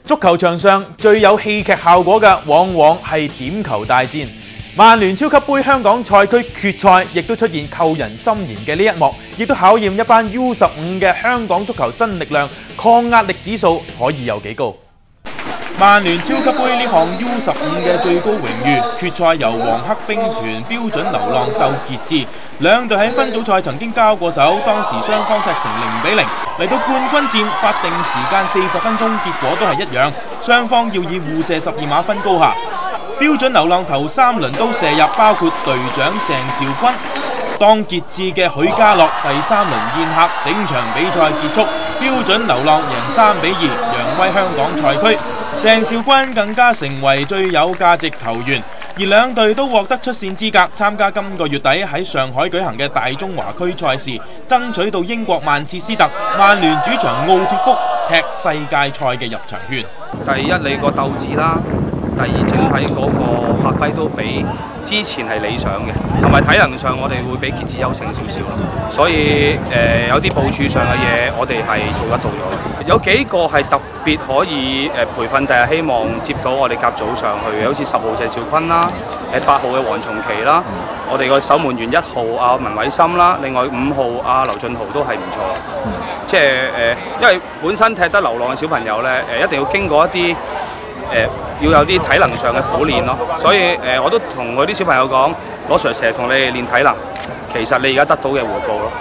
足球場上最有戲劇效果嘅，往往係點球大戰。曼聯超級杯香港賽區決賽亦都出現扣人心弦嘅呢一幕，亦都考驗一班 U15 嘅香港足球新力量抗壓力指數可以有幾高。曼聯超級杯呢項 U15 嘅最高榮譽決賽由黃黑兵團標準流浪鬥傑志，兩隊喺分組賽曾經交過手，當時雙方踢成0-0。嚟到冠軍戰，法定時間40分鐘，結果都係一樣，雙方要以互射12碼分高下。標準流浪頭3輪都射入，包括隊長鄭兆軍。當傑志嘅許家樂第3輪宴客，整場比賽結束，標準流浪贏3-2，揚威香港賽區。鄭兆軍更加成為最有價值球員，而兩隊都獲得出線資格，參加今個月底喺上海舉行嘅大中華區賽事，爭取到英國曼徹斯特曼聯主場奧脱福踢世界賽嘅入場券。第一，你個鬥志啦；第二，整體嗰個發揮都比之前係理想嘅，同埋體能上我哋會比傑志優勝少少咯。所以有啲部署上嘅嘢，我哋係做得到咗。有幾個係特別可以培訓，第日希望接到我哋甲組上去，好似10號謝兆坤啦，8號嘅黃松琪啦，我哋個守門員1號阿文偉森啦，另外5號阿劉俊豪都係唔錯。即係因為本身踢得流浪嘅小朋友咧，一定要經過一啲要有啲體能上嘅苦練咯。所以我都同佢啲小朋友講，攞 Sir 成日同你哋練體能，其實你而家得到嘅回報咯。